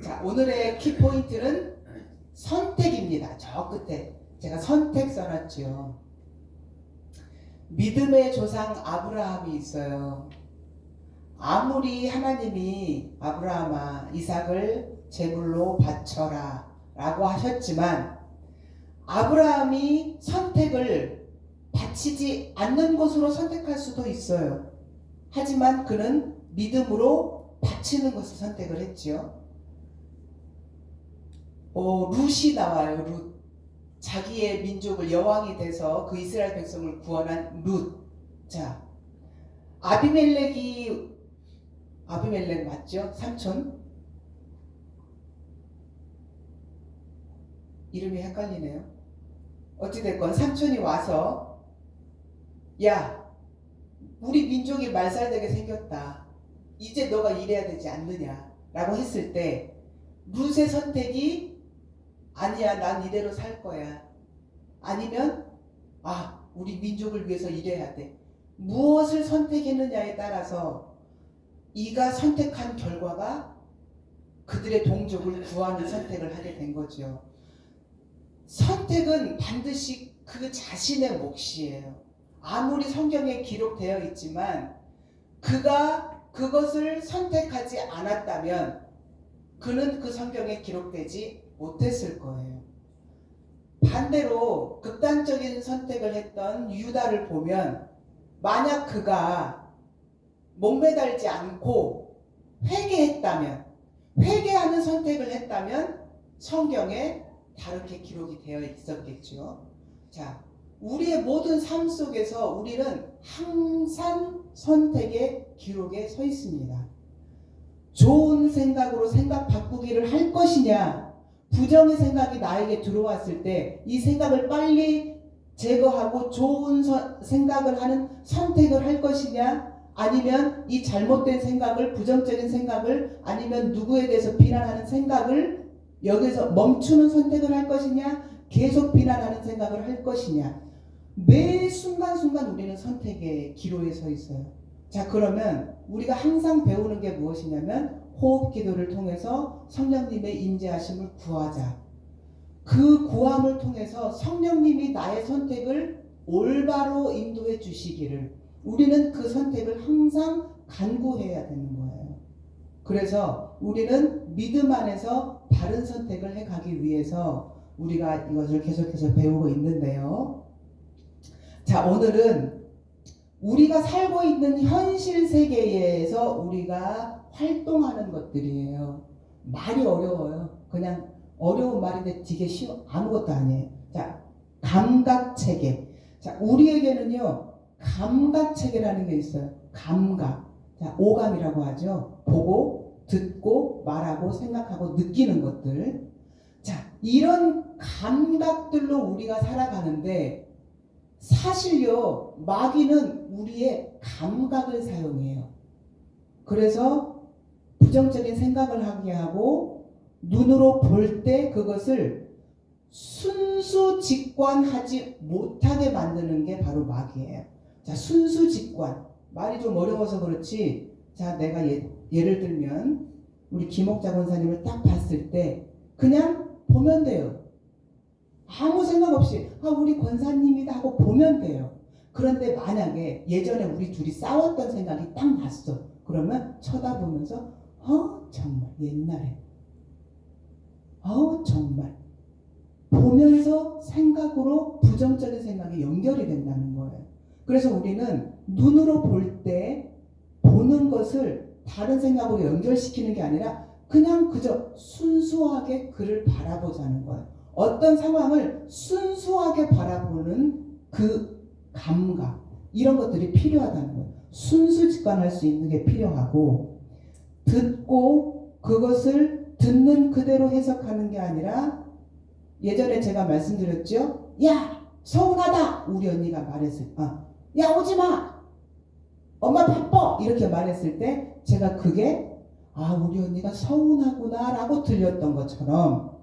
자, 오늘의 키포인트는 선택입니다. 저 끝에 제가 선택 써놨죠. 믿음의 조상 아브라함이 있어요. 아무리 하나님이 아브라함아 이삭을 제물로 바쳐라 라고 하셨지만 아브라함이 선택을 바치지 않는 곳으로 선택할 수도 있어요. 하지만 그는 믿음으로 바치는 것을 선택을 했지요. 룻이 나와요. 룻. 자기의 민족을 여왕이 돼서 그 이스라엘 백성을 구원한 룻. 자, 아비멜렉 맞죠? 삼촌? 이름이 헷갈리네요. 어찌됐건 삼촌이 와서 야, 우리 민족이 말살되게 생겼다. 이제 너가 일해야 되지 않느냐 라고 했을 때 룻의 선택이 아니야, 난 이대로 살 거야. 아니면 우리 민족을 위해서 일해야 돼. 무엇을 선택했느냐에 따라서 이가 선택한 결과가 그들의 동족을 구하는 선택을 하게 된 거죠. 선택은 반드시 그 자신의 몫이에요. 아무리 성경에 기록되어 있지만 그가 그것을 선택하지 않았다면 그는 그 성경에 기록되지 못했을 거예요. 반대로 극단적인 선택을 했던 유다를 보면 만약 그가 목매달지 않고 회개하는 선택을 했다면 성경에 다르게 기록이 되어 있었겠죠. 자, 우리의 모든 삶 속에서 우리는 항상 선택의 기록에 서 있습니다. 좋은 생각으로 생각 바꾸기를 할 것이냐, 부정의 생각이 나에게 들어왔을 때 이 생각을 빨리 제거하고 좋은 생각을 하는 선택을 할 것이냐, 아니면 이 잘못된 생각을, 부정적인 생각을, 아니면 누구에 대해서 비난하는 생각을 여기서 멈추는 선택을 할 것이냐, 계속 비난하는 생각을 할 것이냐. 매 순간순간 우리는 선택의 기로에 서 있어요. 자, 그러면 우리가 항상 배우는 게 무엇이냐면 호흡 기도를 통해서 성령님의 임재하심을 구하자. 그 구함을 통해서 성령님이 나의 선택을 올바로 인도해 주시기를 우리는 그 선택을 항상 간구해야 되는 거예요. 그래서 우리는 믿음 안에서 바른 선택을 해가기 위해서 우리가 이것을 계속해서 배우고 있는데요. 자, 오늘은 우리가 살고 있는 현실 세계에서 우리가 활동하는 것들이에요. 말이 어려워요. 그냥 어려운 말인데 되게 쉬워. 아무것도 아니에요. 자, 감각체계. 자, 우리에게는요, 감각체계라는 게 있어요. 감각. 자, 오감이라고 하죠. 보고, 듣고, 말하고, 생각하고, 느끼는 것들. 자, 이런 감각들로 우리가 살아가는데 사실요, 마귀는 우리의 감각을 사용해요. 그래서 부정적인 생각을 하게 하고 눈으로 볼 때 그것을 순수직관하지 못하게 만드는 게 바로 마귀예요. 자, 순수직관. 말이 좀 어려워서 그렇지. 자, 내가 예를 들면 우리 김옥자 권사님을 딱 봤을 때 그냥 보면 돼요. 아무 생각 없이 우리 권사님이다 하고 보면 돼요. 그런데 만약에 예전에 우리 둘이 싸웠던 생각이 딱 났어. 그러면 쳐다보면서 정말 옛날에 정말 보면서 생각으로 부정적인 생각이 연결이 된다는 거예요. 그래서 우리는 눈으로 볼 때 보는 것을 다른 생각으로 연결시키는 게 아니라 그냥 그저 순수하게 그를 바라보자는 거예요. 어떤 상황을 순수하게 바라보는 그 감각, 이런 것들이 필요하다는 거예요. 순수직관할 수 있는 게 필요하고, 듣고 그것을 듣는 그대로 해석하는 게 아니라, 예전에 제가 말씀드렸죠. 야, 서운하다. 우리 언니가 말했을 때, 야, 오지마. 엄마 바빠. 이렇게 말했을 때 제가 그게 우리 언니가 서운하구나 라고 들렸던 것처럼,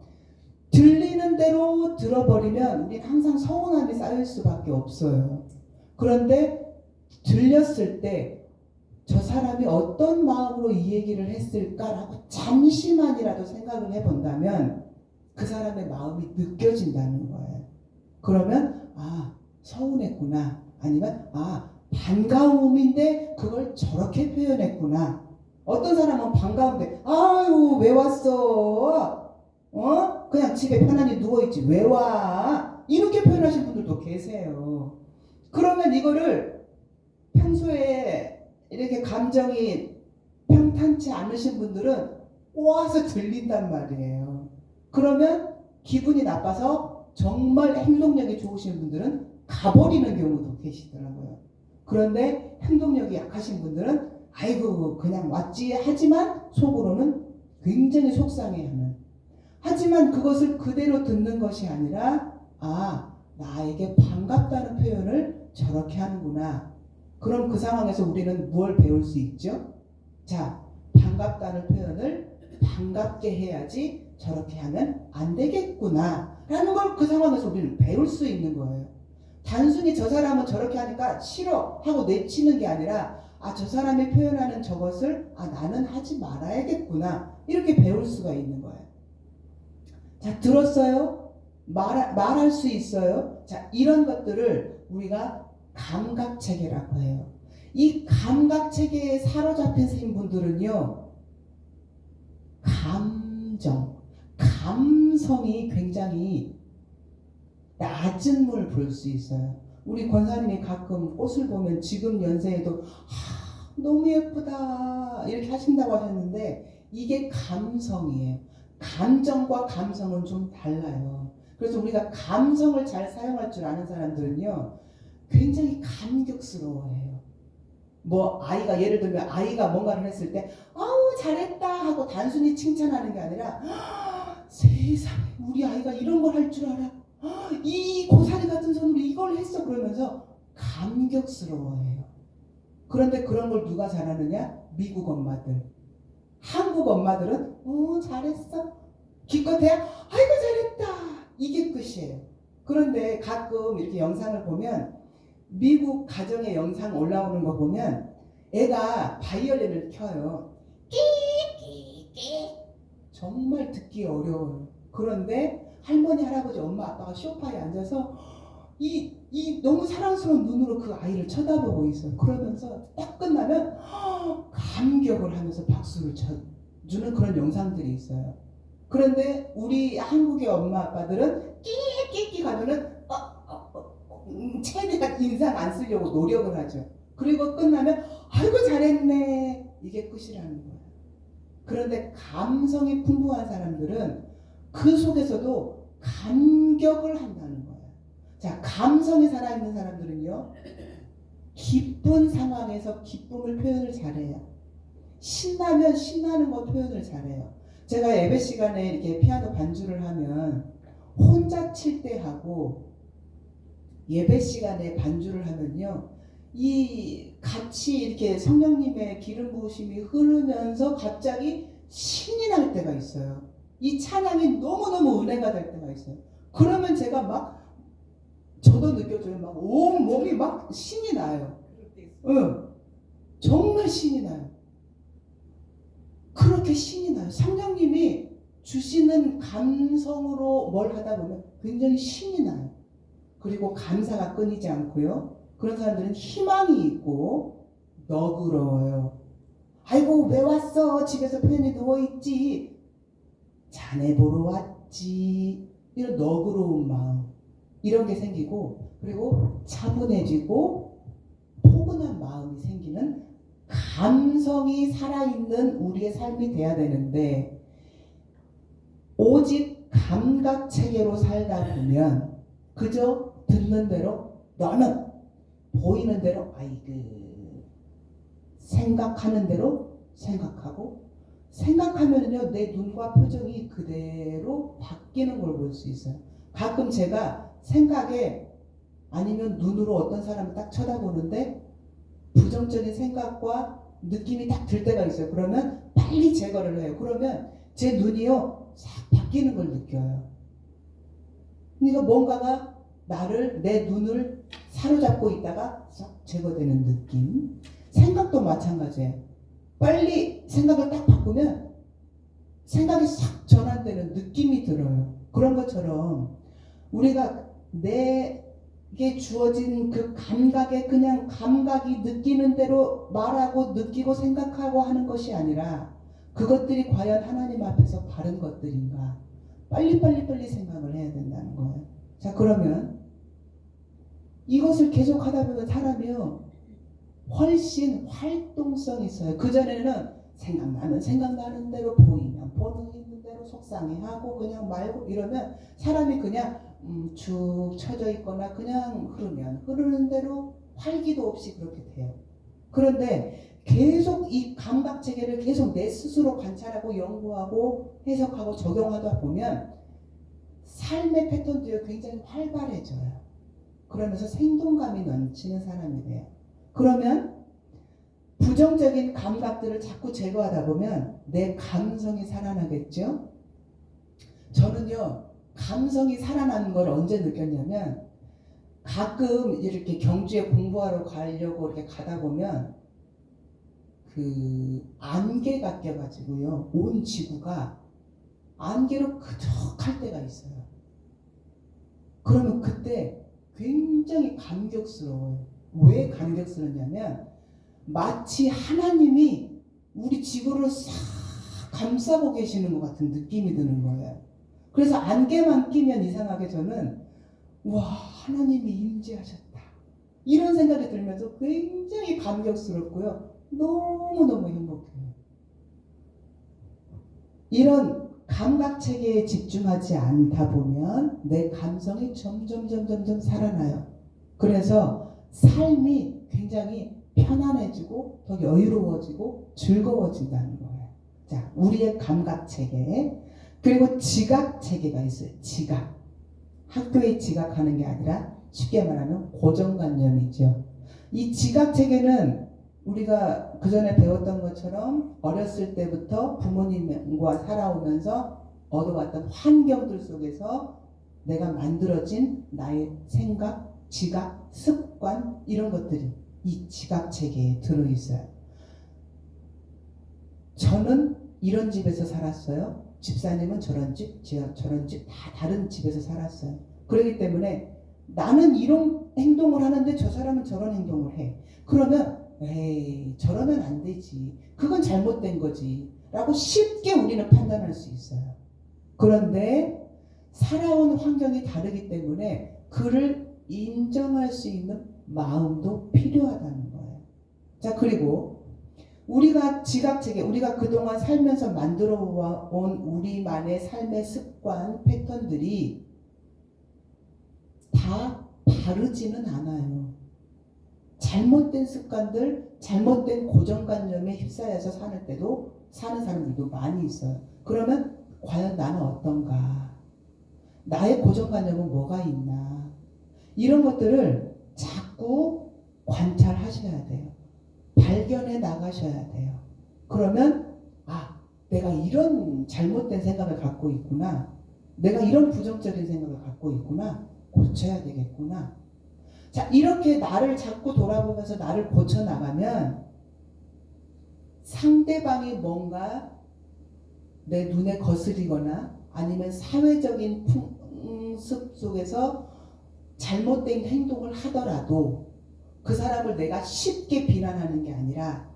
들리는 대로 들어버리면 우리는 항상 서운함이 쌓일 수밖에 없어요. 그런데 들렸을 때 저 사람이 어떤 마음으로 이 얘기를 했을까라고 잠시만이라도 생각을 해본다면 그 사람의 마음이 느껴진다는 거예요. 그러면 서운했구나, 아니면 반가움인데 그걸 저렇게 표현했구나. 어떤 사람은 반가운데 아유 왜 왔어? 그냥 집에 편안히 누워있지 왜 와? 이렇게 표현하신 분들도 계세요. 그러면 이거를 평소에 이렇게 감정이 평탄치 않으신 분들은 꼬아서 들린단 말이에요. 그러면 기분이 나빠서 정말 행동력이 좋으신 분들은 가버리는 경우도 계시더라고요. 그런데 행동력이 약하신 분들은 아이고 그냥 왔지 하지만 속으로는 굉장히 속상해하는. 하지만 그것을 그대로 듣는 것이 아니라 나에게 반갑다는 표현을 저렇게 하는구나. 그럼 그 상황에서 우리는 무엇을 배울 수 있죠? 자, 반갑다는 표현을 반갑게 해야지 저렇게 하면 안 되겠구나 라는 걸 그 상황에서 우리는 배울 수 있는 거예요. 단순히 저 사람은 저렇게 하니까 싫어 하고 내치는 게 아니라 저 사람이 표현하는 저것을 나는 하지 말아야겠구나 이렇게 배울 수가 있는 거예요. 자, 들었어요? 말할 수 있어요? 자, 이런 것들을 우리가 감각체계라고 해요. 이 감각체계에 사로잡힌 분들은요, 감성이 굉장히 낮은 물 볼 수 있어요. 우리 권사님이 가끔 꽃을 보면 지금 연세에도 너무 예쁘다 이렇게 하신다고 하셨는데 이게 감성이에요. 감정과 감성은 좀 달라요. 그래서 우리가 감성을 잘 사용할 줄 아는 사람들은요 굉장히 감격스러워해요. 아이가 예를 들면 아이가 뭔가를 했을 때 아우 잘했다 하고 단순히 칭찬하는 게 아니라 세상에 우리 아이가 이런 걸 할 줄 알아. 이 고사리 같은 손으로 이걸 했어 그러면서 감격스러워해요. 그런데 그런 걸 누가 잘하느냐? 미국 엄마들. 한국 엄마들은 잘했어. 기껏해야 아이고 잘했다. 이게 끝이에요. 그런데 가끔 이렇게 영상을 보면 미국 가정의 영상 올라오는 거 보면 애가 바이올린을 켜요. 끼끼끼 정말 듣기 어려워요. 그런데 할머니, 할아버지, 엄마, 아빠가 소파에 앉아서 이 너무 사랑스러운 눈으로 그 아이를 쳐다보고 있어요. 그러면서 딱 끝나면 감격을 하면서 박수를 쳐주는 그런 영상들이 있어요. 그런데 우리 한국의 엄마 아빠들은 끼끼끼 가면은 최대한 인상 안 쓰려고 노력을 하죠. 그리고 끝나면 아이고 잘했네 이게 끝이라는 거예요. 그런데 감성이 풍부한 사람들은 그 속에서도 감격을 한다는 거예요. 자, 감성이 살아있는 사람들은요 기쁜 상황에서 기쁨을 표현을 잘해요. 신나면 신나는 거 표현을 잘해요. 제가 예배 시간에 이렇게 피아노 반주를 하면 혼자 칠 때 하고 예배 시간에 반주를 하면요 이 같이 이렇게 성령님의 기름 부으심이 흐르면서 갑자기 신이 날 때가 있어요. 이 찬양이 너무너무 은혜가 될 때가 있어요. 그러면 제가 저도 느껴져요. 온 몸이 신이 나요. 정말 신이 나요. 그렇게 신이 나요. 성령님이 주시는 감성으로 뭘 하다 보면 굉장히 신이 나요. 그리고 감사가 끊이지 않고요. 그런 사람들은 희망이 있고 너그러워요. 아이고 왜 왔어? 집에서 편히 누워있지. 자네 보러 왔지. 이런 너그러운 마음 이런 게 생기고 그리고 차분해지고 포근한 마음이 생기는 감성이 살아있는 우리의 삶이 돼야 되는데 오직 감각체계로 살다 보면 그저 듣는 대로 너는 보이는 대로 생각하는 대로 생각하고 생각하면요 내 눈과 표정이 그대로 바뀌는 걸 볼 수 있어요. 가끔 제가 생각에 아니면 눈으로 어떤 사람을 딱 쳐다보는데 부정적인 생각과 느낌이 딱 들 때가 있어요. 그러면 빨리 제거를 해요. 그러면 제 눈이요 싹 바뀌는 걸 느껴요. 그러니까 뭔가가 내 눈을 사로잡고 있다가 싹 제거되는 느낌. 생각도 마찬가지예요. 빨리 생각을 딱 바꾸면 생각이 싹 전환되는 느낌이 들어요. 그런 것처럼 우리가 내게 주어진 그 감각에 그냥 감각이 느끼는 대로 말하고 느끼고 생각하고 하는 것이 아니라 그것들이 과연 하나님 앞에서 바른 것들인가? 빨리 생각을 해야 된다는 거예요. 자, 그러면 이것을 계속 하다 보면 사람이요 훨씬 활동성이 있어요. 그전에는 생각나는 대로 보이면 보이는 대로 속상해하고 그냥 말고 이러면 사람이 그냥 쭉 쳐져 있거나 그냥 흐르면 흐르는 대로 활기도 없이 그렇게 돼요. 그런데 계속 이 감각 체계를 계속 내 스스로 관찰하고 연구하고 해석하고 적용하다 보면 삶의 패턴도 굉장히 활발해져요. 그러면서 생동감이 넘치는 사람이 돼요. 그러면 부정적인 감각들을 자꾸 제거하다 보면 내 감성이 살아나겠죠? 저는요, 감성이 살아나는 걸 언제 느꼈냐면 가끔 이렇게 경주에 공부하러 가려고 이렇게 가다 보면 그 안개가 껴가지고요, 온 지구가 안개로 그득할 때가 있어요. 그러면 그때 굉장히 감격스러워요. 왜 감격스럽냐면 마치 하나님이 우리 지구를 싹 감싸고 계시는 것 같은 느낌이 드는 거예요. 그래서 안개만 끼면 이상하게 저는 와, 하나님이 임재하셨다 이런 생각이 들면서 굉장히 감격스럽고요, 너무너무 행복해요. 이런 감각체계에 집중하지 않다 보면 내 감성이 점점 살아나요. 그래서 삶이 굉장히 편안해지고 더 여유로워지고 즐거워진다는 거예요. 자, 우리의 감각체계, 그리고 지각체계가 있어요. 지각. 학교에 지각하는 게 아니라 쉽게 말하면 고정관념이죠. 이 지각체계는 우리가 그 전에 배웠던 것처럼 어렸을 때부터 부모님과 살아오면서 얻어왔던 환경들 속에서 내가 만들어진 나의 생각, 지각, 습관 이런 것들이 이 지각체계에 들어있어요. 저는 이런 집에서 살았어요. 집사님은 저런 집, 저런 집 다 다른 집에서 살았어요. 그렇기 때문에 나는 이런 행동을 하는데 저 사람은 저런 행동을 해. 그러면 에이, 저러면 안 되지. 그건 잘못된 거지. 라고 쉽게 우리는 판단할 수 있어요. 그런데 살아온 환경이 다르기 때문에 그를 인정할 수 있는 마음도 필요하다는 거예요. 자, 그리고 우리가 지각체계, 우리가 그동안 살면서 만들어 온 우리만의 삶의 습관, 패턴들이 다 바르지는 않아요. 잘못된 습관들, 잘못된 고정관념에 휩싸여서 사는 사람들도 많이 있어요. 그러면 과연 나는 어떤가? 나의 고정관념은 뭐가 있나? 이런 것들을 자꾸 관찰하셔야 돼요. 발견해 나가셔야 돼요. 그러면 내가 이런 잘못된 생각을 갖고 있구나. 내가 이런 부정적인 생각을 갖고 있구나. 고쳐야 되겠구나. 자, 이렇게 나를 자꾸 돌아보면서 나를 고쳐나가면 상대방이 뭔가 내 눈에 거스리거나 아니면 사회적인 풍습 속에서 잘못된 행동을 하더라도 그 사람을 내가 쉽게 비난하는 게 아니라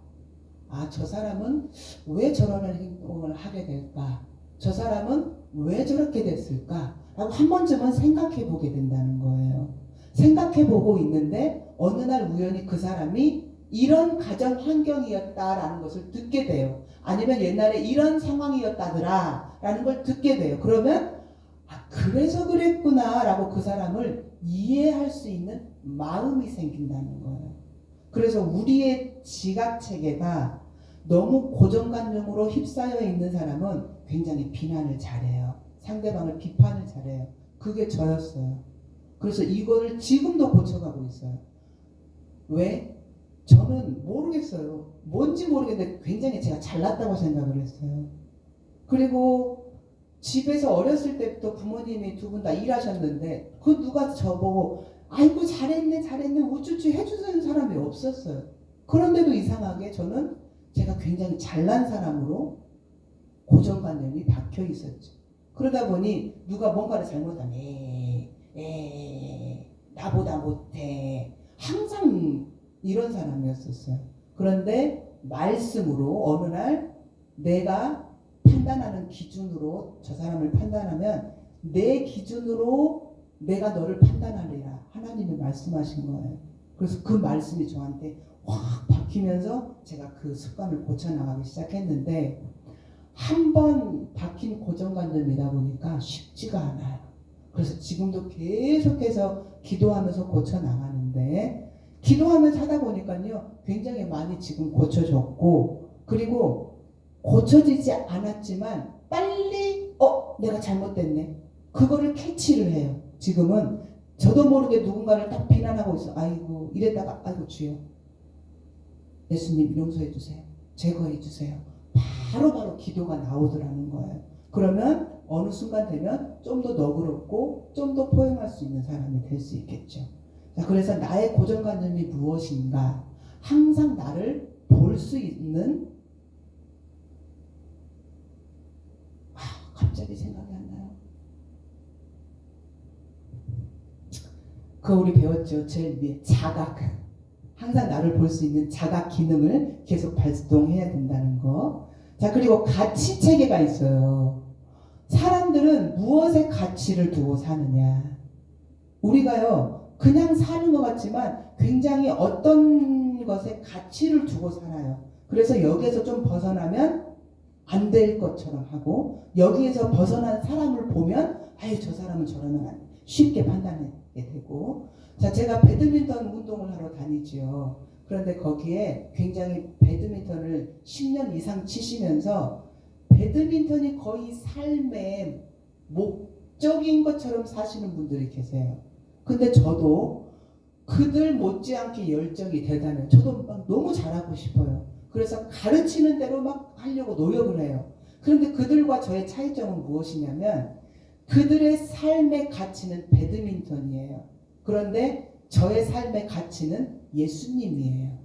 저 사람은 왜 저런 행동을 하게 될까? 저 사람은 왜 저렇게 됐을까? 라고 한 번쯤은 생각해 보게 된다는 거예요. 생각해 보고 있는데 어느 날 우연히 그 사람이 이런 가정 환경이었다라는 것을 듣게 돼요. 아니면 옛날에 이런 상황이었다더라 라는 걸 듣게 돼요. 그러면 그래서 그랬구나 라고 그 사람을 이해할 수 있는 마음이 생긴다는 거예요. 그래서 우리의 지각체계가 너무 고정관념으로 휩싸여 있는 사람은 굉장히 비난을 잘해요. 상대방을 비판을 잘해요. 그게 저였어요. 그래서 이거를 지금도 고쳐가고 있어요. 왜? 저는 모르겠어요. 뭔지 모르겠는데 굉장히 제가 잘났다고 생각을 했어요. 그리고 집에서 어렸을 때부터 부모님이 두 분 다 일하셨는데 그 누가 저보고 아이고 잘했네 우쭈쭈 해주는 사람이 없었어요. 그런데도 이상하게 저는 제가 굉장히 잘난 사람으로 고정관념이 박혀 있었죠. 그러다 보니 누가 뭔가를 잘못하면 나보다 못해. 항상 이런 사람이었었어요. 그런데 말씀으로 어느 날 내가 판단하는 기준으로 저 사람을 판단하면 내 기준으로 내가 너를 판단하리라. 하나님이 말씀하신 거예요. 그래서 그 말씀이 저한테 확 박히면서 제가 그 습관을 고쳐나가기 시작했는데 한 번 박힌 고정관념이다 보니까 쉽지가 않아요. 그래서 지금도 계속해서 기도하면서 고쳐나가는데 기도하면서 하다 보니까요 굉장히 많이 지금 고쳐졌고 그리고 고쳐지지 않았지만 빨리 내가 잘못됐네 그거를 캐치를 해요. 지금은 저도 모르게 누군가를 딱 비난하고 있어. 아이고 이랬다가 아이고 주여 예수님 용서해 주세요. 제거해 주세요. 바로바로 기도가 나오더라는 거예요. 그러면 어느 순간 되면 좀 더 너그럽고 좀 더 포용할 수 있는 사람이 될 수 있겠죠. 자, 그래서 나의 고정관념이 무엇인가? 항상 나를 볼 수 있는 갑자기 생각이 안 나요. 그거 우리 배웠죠. 제일 위에 자각. 항상 나를 볼 수 있는 자각 기능을 계속 발동해야 된다는 거. 자, 그리고 가치 체계가 있어요. 사람들은 무엇에 가치를 두고 사느냐. 우리가요, 그냥 사는 것 같지만 굉장히 어떤 것에 가치를 두고 살아요. 그래서 여기에서 좀 벗어나면 안 될 것처럼 하고, 여기에서 벗어난 사람을 보면, 아유, 저 사람은 저러면 안 돼. 쉽게 판단하게 되고. 자, 제가 배드민턴 운동을 하러 다니지요. 그런데 거기에 굉장히 배드민턴을 10년 이상 치시면서 배드민턴이 거의 삶의 목적인 것처럼 사시는 분들이 계세요. 근데 저도 그들 못지않게 열정이 대단해요. 저도 막 너무 잘하고 싶어요. 그래서 가르치는 대로 막 하려고 노력을 해요. 그런데 그들과 저의 차이점은 무엇이냐면 그들의 삶의 가치는 배드민턴이에요. 그런데 저의 삶의 가치는 예수님이에요.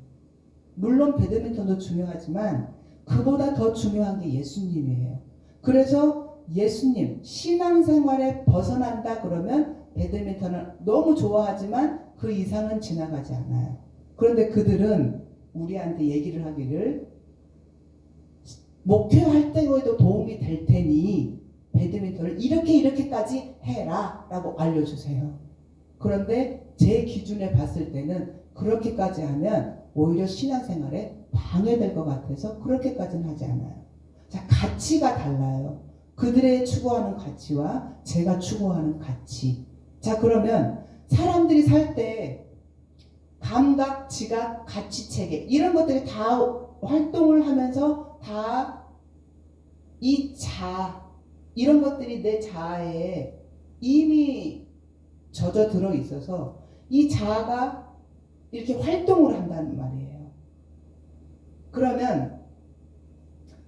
물론 배드민턴도 중요하지만 그보다 더 중요한 게 예수님이에요. 그래서 예수님, 신앙생활에 벗어난다 그러면 배드민턴을 너무 좋아하지만 그 이상은 지나가지 않아요. 그런데 그들은 우리한테 얘기를 하기를 목표 활동에도 도움이 될 테니 배드민턴을 이렇게까지 해라 라고 알려주세요. 그런데 제 기준에 봤을 때는 그렇게까지 하면 오히려 신앙생활에 방해될 것 같아서 그렇게까지는 하지 않아요. 자, 가치가 달라요. 그들의 추구하는 가치와 제가 추구하는 가치. 자, 그러면 사람들이 살 때 감각, 지각, 가치체계 이런 것들이 다 활동을 하면서 다 이 이런 것들이 내 자아에 이미 젖어들어 있어서 이 자아가 이렇게 활동을 한다는 말이에요. 그러면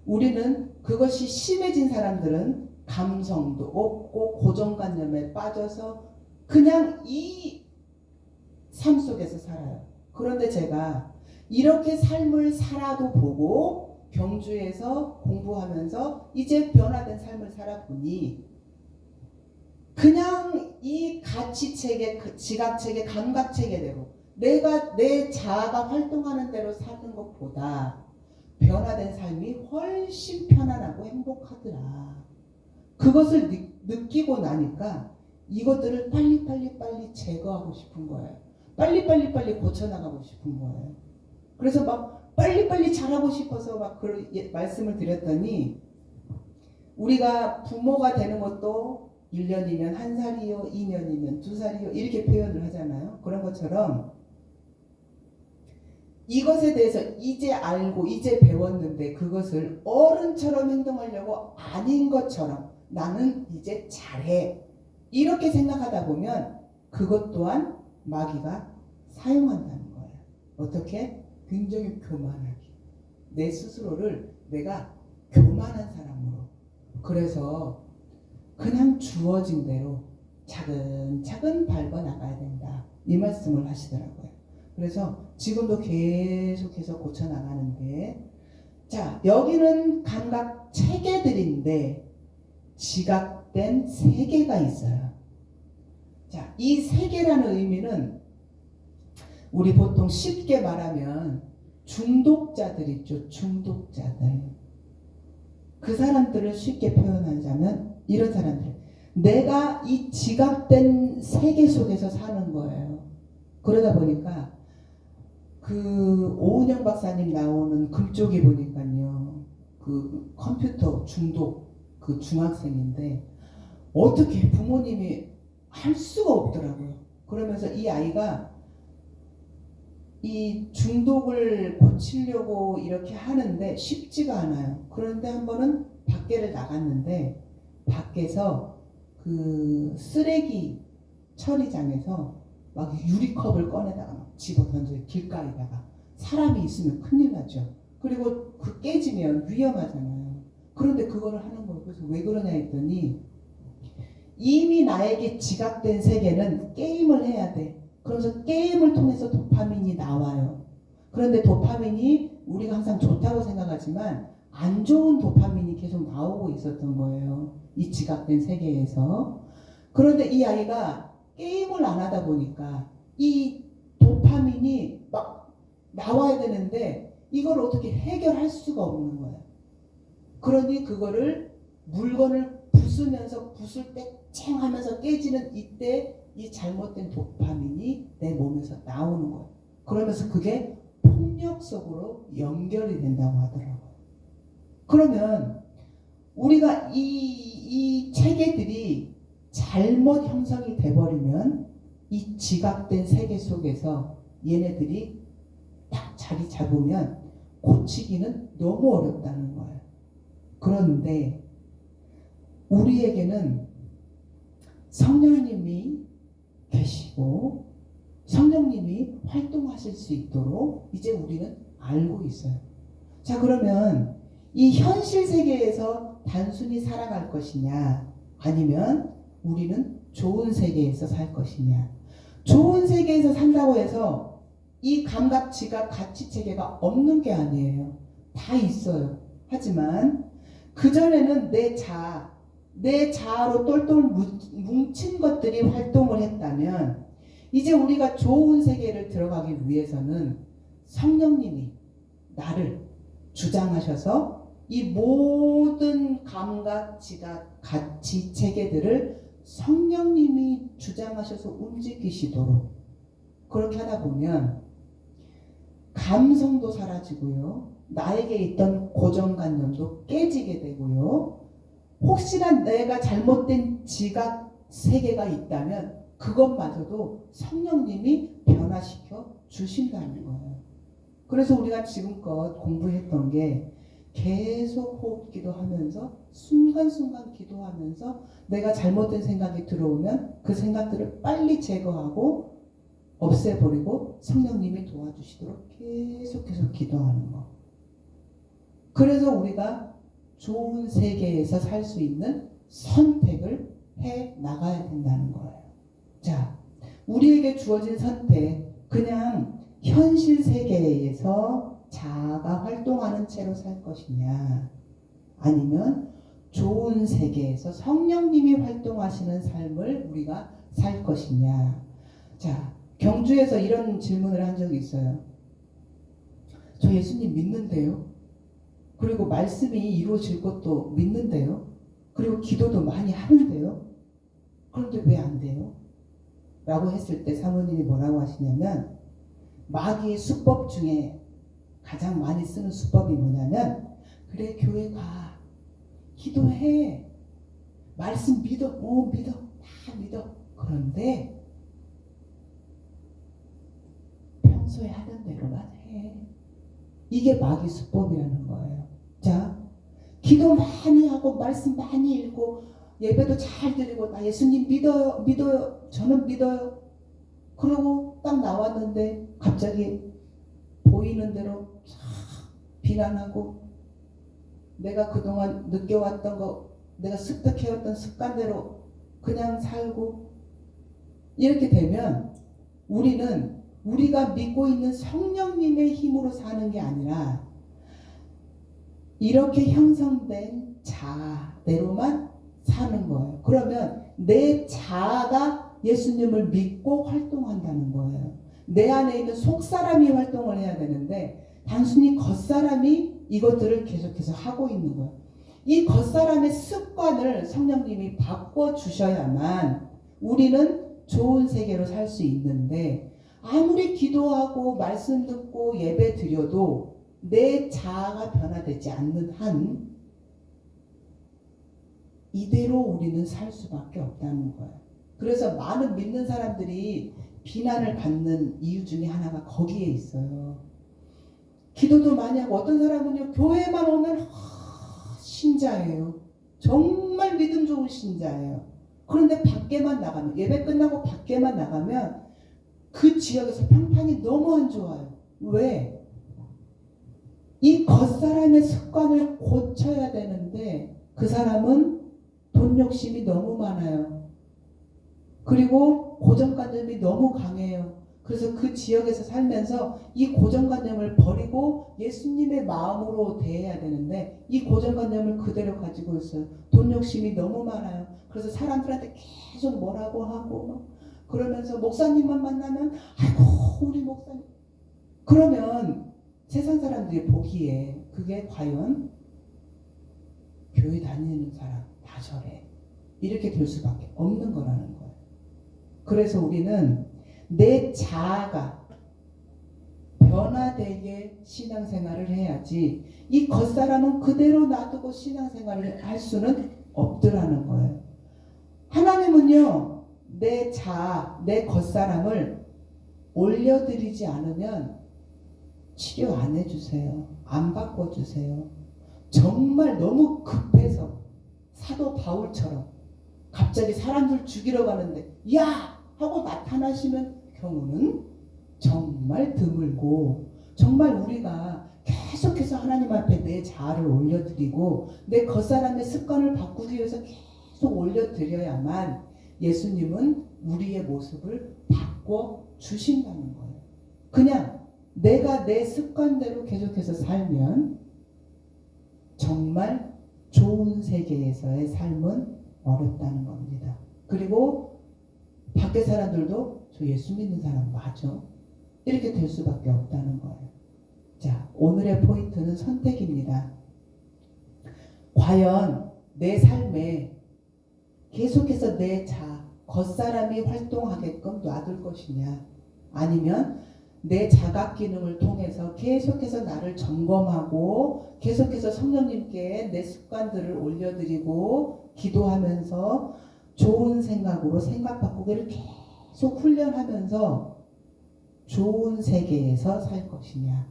우리는 그것이 심해진 사람들은 감성도 없고 고정관념에 빠져서 그냥 이 삶 속에서 살아요. 그런데 제가 이렇게 삶을 살아도 보고 경주에서 공부하면서 이제 변화된 삶을 살아보니 그냥 이 가치체계, 지각체계, 감각체계대로 내가 내 자아가 활동하는 대로 사는 것보다 변화된 삶이 훨씬 편안하고 행복하더라. 그것을 느끼고 나니까 이것들을 빨리 제거하고 싶은 거예요. 빨리 고쳐나가고 싶은 거예요. 그래서 막 빨리 잘하고 싶어서 막 그런 말씀을 드렸더니 우리가 부모가 되는 것도 1년이면 1살이요, 2년이면 2살이요 이렇게 표현을 하잖아요. 그런 것처럼 이것에 대해서 이제 알고 이제 배웠는데 그것을 어른처럼 행동하려고 아닌 것처럼 나는 이제 잘해 이렇게 생각하다 보면 그것 또한 마귀가 사용한다는 거예요. 어떻게? 굉장히 교만하게 내 스스로를 내가 교만한 사람으로 그래서 그냥 주어진 대로 차근차근 밟아 나가야 된다 이 말씀을 하시더라고요. 그래서 지금도 계속해서 고쳐나가는데, 자, 여기는 감각 체계들인데 지각된 세계가 있어요. 자, 이 세계라는 의미는 우리 보통 쉽게 말하면 중독자들 있죠. 중독자들. 그 사람들을 쉽게 표현하자면 이런 사람들. 내가 이 지각된 세계 속에서 사는 거예요. 그러다 보니까 그 오은영 박사님 나오는 글 쪽에 보니까요. 그 컴퓨터 중독 그 중학생인데 어떻게 부모님이 할 수가 없더라고요. 그러면서 이 아이가 이 중독을 고치려고 이렇게 하는데 쉽지가 않아요. 그런데 한 번은 밖에를 나갔는데 밖에서 그 쓰레기 처리장에서 막 유리컵을 꺼내다가 막 집어 던져요. 길가에다가. 사람이 있으면 큰일 나죠. 그리고 그 깨지면 위험하잖아요. 그런데 그거를 하는 거예요. 그래서 왜 그러냐 했더니 이미 나에게 지각된 세계는 게임을 해야 돼. 그러면서 게임을 통해서 도파민이 나와요. 그런데 도파민이 우리가 항상 좋다고 생각하지만 안 좋은 도파민이 계속 나오고 있었던 거예요. 이 지각된 세계에서. 그런데 이 아이가 게임을 안 하다 보니까 이 도파민이 막 나와야 되는데 이걸 어떻게 해결할 수가 없는 거예요. 그러니 그거를 물건을 부수면서 부술 때 쨍 하면서 깨지는 이때 이 잘못된 도파민이 내 몸에서 나오는 거예요. 그러면서 그게 폭력 속으로 연결이 된다고 하더라고요. 그러면 우리가 이 체계들이 잘못 형성이 돼버리면 이 지각된 세계 속에서 얘네들이 딱 자리 잡으면 고치기는 너무 어렵다는 거예요. 그런데 우리에게는 성령님이 계시고 성령님이 활동하실 수 있도록 이제 우리는 알고 있어요. 자, 그러면 이 현실 세계에서 단순히 살아갈 것이냐 아니면 우리는 좋은 세계에서 살 것이냐. 좋은 세계에서 산다고 해서 이 감각, 지각, 가치 체계가 없는 게 아니에요. 다 있어요. 하지만 그전에는 내 자아로 똘똘 뭉친 것들이 활동을 했다면 이제 우리가 좋은 세계를 들어가기 위해서는 성령님이 나를 주장하셔서 이 모든 감각, 지각, 가치, 체계들을 성령님이 주장하셔서 움직이시도록 그렇게 하다 보면 감성도 사라지고요. 나에게 있던 고정관념도 깨지게 되고요. 혹시나 내가 잘못된 지각 세계가 있다면 그것마저도 성령님이 변화시켜 주신다는 거예요. 그래서 우리가 지금껏 공부했던 게 계속 호흡 기도하면서 순간순간 기도하면서 내가 잘못된 생각이 들어오면 그 생각들을 빨리 제거하고 없애버리고 성령님이 도와주시도록 계속해서 기도하는 거. 그래서 우리가 좋은 세계에서 살 수 있는 선택을 해 나가야 된다는 거예요. 자, 우리에게 주어진 선택, 그냥 현실 세계에서 자아가 활동하는 채로 살 것이냐, 아니면 좋은 세계에서 성령님이 활동하시는 삶을 우리가 살 것이냐. 자, 경주에서 이런 질문을 한 적이 있어요. 저 예수님 믿는데요. 그리고 말씀이 이루어질 것도 믿는데요. 그리고 기도도 많이 하는데요. 그런데 왜 안 돼요? 라고 했을 때 사모님이 뭐라고 하시냐면 마귀의 수법 중에 가장 많이 쓰는 수법이 뭐냐면 그래 교회 가 기도해 말씀 믿어 믿어 다 믿어 그런데 평소에 하던 대로만 해. 이게 마귀 수법이라는 거예요. 자, 기도 많이 하고 말씀 많이 읽고 예배도 잘 드리고 나 예수님 믿어요 저는 믿어요. 그러고 딱 나왔는데 갑자기 보이는 대로 비난하고 내가 그동안 느껴왔던 거 내가 습득해왔던 습관대로 그냥 살고 이렇게 되면 우리는 우리가 믿고 있는 성령님의 힘으로 사는 게 아니라 이렇게 형성된 자아대로만 사는 거예요. 그러면 내 자아가 예수님을 믿고 활동한다는 거예요. 내 안에 있는 속사람이 활동을 해야 되는데 단순히 겉사람이 이것들을 계속해서 하고 있는 거예요. 이 겉사람의 습관을 성령님이 바꿔주셔야만 우리는 좋은 세계로 살 수 있는데 아무리 기도하고 말씀 듣고 예배 드려도 내 자아가 변화되지 않는 한 이대로 우리는 살 수밖에 없다는 거예요. 그래서 많은 믿는 사람들이 비난을 받는 이유 중에 하나가 거기에 있어요. 기도도 많이 하고 어떤 사람은요 교회만 오면 신자예요. 정말 믿음 좋은 신자예요. 그런데 밖에만 나가면 예배 끝나고 밖에만 나가면 그 지역에서 평판이 너무 안 좋아요. 왜? 이 겉사람의 습관을 고쳐야 되는데 그 사람은 돈 욕심이 너무 많아요. 그리고 고정관념이 너무 강해요. 그래서 그 지역에서 살면서 이 고정관념을 버리고 예수님의 마음으로 대해야 되는데 이 고정관념을 그대로 가지고 있어요. 돈 욕심이 너무 많아요. 그래서 사람들한테 계속 뭐라고 하고 그러면서 목사님만 만나면 아이고 우리 목사님 그러면 세상 사람들이 보기에 그게 과연 교회 다니는 사람 다 저래 이렇게 될 수밖에 없는 거라는 거예요. 그래서 우리는 내 자아가 변화되게 신앙생활을 해야지 이 겉사람은 그대로 놔두고 신앙생활을 할 수는 없더라는 거예요. 하나님은요 내 자아, 내 겉사람을 올려드리지 않으면 치료 안 해주세요. 안 바꿔주세요. 정말 너무 급해서 사도 바울처럼 갑자기 사람들 죽이러 가는데 야! 하고 나타나시는 경우는 정말 드물고 정말 우리가 계속해서 하나님 앞에 내 자아를 올려드리고 내 겉사람의 습관을 바꾸기 위해서 계속 올려드려야만 예수님은 우리의 모습을 바꿔주신다는 거예요. 그냥 내가 내 습관대로 계속해서 살면 정말 좋은 세계에서의 삶은 어렵다는 겁니다. 그리고 밖에 사람들도 저 예수 믿는 사람 맞아? 이렇게 될 수밖에 없다는 거예요. 자, 오늘의 포인트는 선택입니다. 과연 내 삶에 계속해서 내 겉사람이 활동하게끔 놔둘 것이냐 아니면 내 자각 기능을 통해서 계속해서 나를 점검하고 계속해서 성령님께 내 습관들을 올려드리고 기도하면서 좋은 생각으로 생각 바꾸기를 계속 훈련하면서 좋은 세계에서 살 것이냐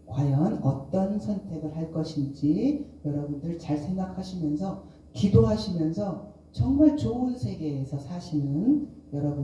과연 어떤 선택을 할 것인지 여러분들 잘 생각하시면서 기도하시면서 정말 좋은 세계에서 사시는 여러분